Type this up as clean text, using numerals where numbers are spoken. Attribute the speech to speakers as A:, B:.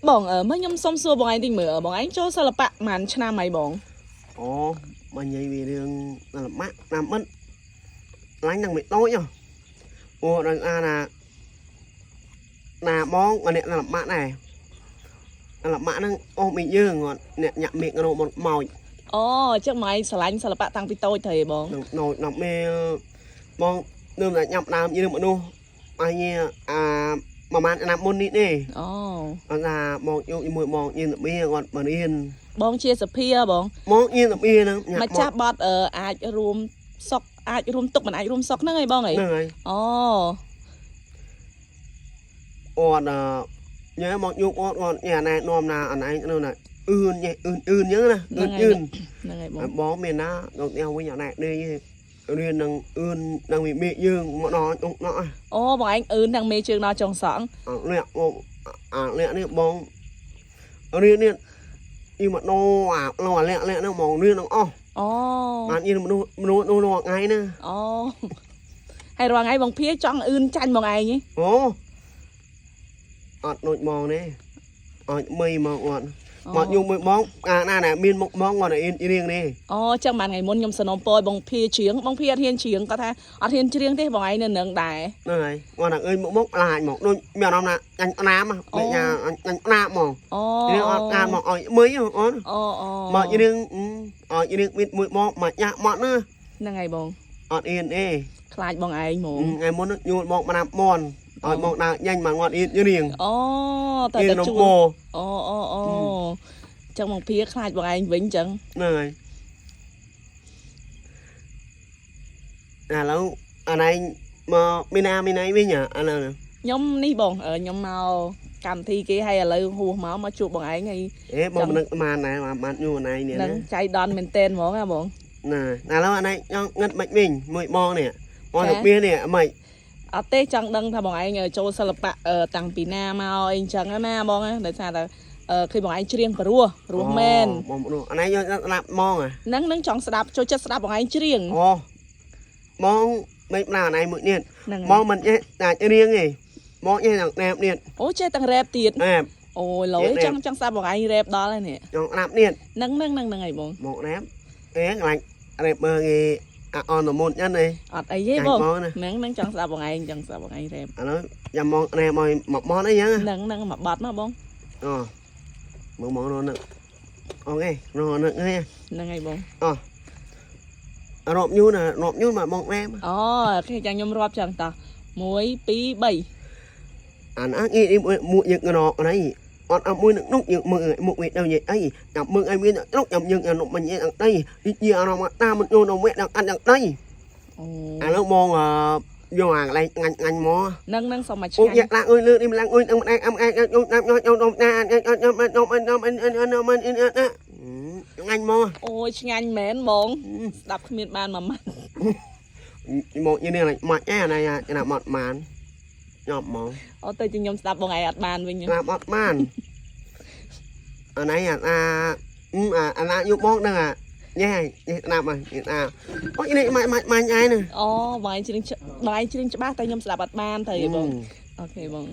A: បងមើលខ្ញុំសុំសួរបងឯងតិចមើលបងឯងចូលសិល្បៈប៉ុន្មានឆ្នាំហើយបង
B: អូមកនិយាយពីរឿងសិល្បៈតាមមិនឡាញ់នឹងមិនដូចអូដល់អាណាបងអ្នកសិល្បៈដែរសិល្បៈហ្នឹងអូមីយើងគាត់អ្នកញាក់មេកនោះមកម៉ោច
A: អូចឹងមកឯងស្រឡាញ់សិល្បៈតាំងពីតូចទៅហ៎បង
B: ណូចណាប់មេបងនឹងតែញាប់ដើមយើងមនុស្សអញប្រហែលឆ្នាំមុននេះទេ
A: អូ
B: គាត់ថាមកយកជាមួយមកញៀនតាបៀគាត់មករៀន
A: បងជាសភាបង
B: មកញៀនតាបៀហ្នឹង
A: ម្ចាស់បត់អាចរួមសុកអាចរួមទុកមិនអាចរួមសុកហ្នឹងឯងបងឯង
B: ហ្នឹងហើយ
A: អូ
B: អត់ញ៉ែមកយកអត់គាត់ញ៉ែណែនាំណាអនឯងនោះណាអឿនញ៉ែអឿនអញ្ចឹងណាអឿន
A: ហ្នឹងហើយបង
B: បងមានណាដល់ત્યાંវិញអនឯងនេះរៀននឹងអឿននឹងវិមេយើងមកដល់អង្គណោះ
A: អូបងឯងអឺនទាំងមេជើងដល់ចុងសក់
B: អ្នកមកអ្នកនេះបងរៀននេះយីមកដោអាលាក់ហ្នឹងមករៀនទាំងអស់
A: អូ
B: បានយីមនុស្សនោះថ្ងៃណា
A: អូហើយរងថ្ងៃបងភាចង់អឺនចាញ់បងឯងហ៎
B: អូអត់ដូចមកនេះអត់មីមកអត់មកយំមួយបងណាណែមានមុខបងគាត់រៀងនេះ
A: អូចឹងបានថ្ងៃមុនខ្ញុំសនំពរបងភាច្រៀងបងភាអត់ហ៊ានច្រៀងគាត់ថាអត់ហ៊ានច្រៀងទេបងឯងនៅនឹងដែរ
B: ហ្នឹងហើយគាត់ថាអើយមុខឡាញមកដូចមានអារម្មណ៍ណាអញណាមបែបញ៉ាអញណាមហ្មង
A: អូ
B: រៀងអត់ការមកឲ្យមីអូន
A: អូអូ
B: មករៀងឲ្យរៀងមានមួយបងមកញ៉ាមកណា
A: ហ្នឹងហើយបង
B: អត់អៀនទេ
A: ខ្លាចបងឯងហ្មង
B: ថ្ងៃមុនយួនបងណាប់មន់ឲ្យមកដើរញ៉ាញ់មកងាត់អៀនរៀង
A: អូតើ
B: អៀន
A: ទៅ
B: នំ
A: ជួ
B: ពោ
A: អូចឹងបងភាខ្លាចបងឯងវិញចឹង
B: ហ្នឹងហើយឥឡូវអាណៃមកមីណាមីណៃវិញអាហ្នឹង
A: ខ្ញុំនេះបងខ្ញុំមកកម្មវិធីគេហើយឥឡូវហួសមកជួបបងឯងហើយ
B: អេបងមិននឹកបានដែរបានយូរអាណៃនេះ
A: នឹង
B: ណា
A: ចៃដន្យមែនតែនហ្មងហ៎បង
B: ណាឥឡូវអាណៃចង់ងឹតមិនវិញមួយបងនេះបងទៅមាននេះមិន
A: អត់ទេចង់ដឹងថាបងឯងចូលសិល្បៈតាំងពីណាមកអីចឹងណាបងដោយសារតែឃើញបងឯងច្រៀងព្រោះមែន
B: បងនោះអាណៃយកស្ដាប់ហ្មង
A: នឹងចង់ស្ដាប់ចូលចិត្តស្ដាប់បងឯងច្រៀង
B: អូបងមិនណាអាណៃមួយនេះ
A: ហ្នឹង
B: បងមិនចេះតែរៀងទេបងចេះតែណែបនេះ
A: អូចេះទាំងរ៉េបទៀត
B: ណែប
A: អូឡយចង់ស្ដាប់បងឯងរ៉េបដល់ហើយនេះ
B: ចង់ស្ដាប់នេះ
A: ហ្នឹងហើយបង
B: មកណែបអេខ្លាចរ៉េបមើងគេអនមុនចឹងទេ
A: អត់អីទេបងហ្នឹងចង់ស្ដាប់បងឯងចង់ស្ដាប់បងឯងរ៉េប
B: ឥឡូវចាំមកណែមកមកបត់អីចឹង
A: ហ្នឹងមកបាត់មកបង
B: អូមកនោះនឹកអូខេនោះនឹកហ្នឹង
A: ហ្នឹងហើយបង
B: រាប់ញូនមកមកណែ
A: អូគេចាំខ្ញុំរាប់ចឹងតោះ1 2 3
B: អានអីមួយយើងណកណៃអត់មួយនឹកនោះយើងមើលមុខវាទៅនិយាយអីចាំមើលអីមាននោះចាំយើងអានោះមិននិយាយអត់អីនិយាយអារម្មណ៍តាមមិនយូរដល់វេដល់អត់យ៉ាងដី
A: អូ
B: ឥឡូវបងយកអាកន្លែងងាញ់មក
A: ហ្នឹងសុំមកឆ្
B: អូ
A: ងាញ់
B: យ៉ាឡើងអើយលើនេះឡើងអើយអម្នាក់យកណាប់យកដុំណាងាញ់មក
A: អូយឆ្ងាញ់មែនបង ស្ដាប់គ្មានបានមួយម៉ាត់
B: មកយីនេះម៉ាច់ឯណាណាមកបានញ៉ាំមក
A: អូទៅជាខ្ញុំស្ដាប់បងឯងអត់បានវិញ
B: ណាមកបានអានេះអាណាយកមកដឹងញ៉ែស្ដាប់ហើយអូយនេះម៉ាញ់ឯណា
A: អូបងឯងច្រៀងច្បាស់តែខ្ញុំស្ដាប់អត់បានទៅបងអូខេបង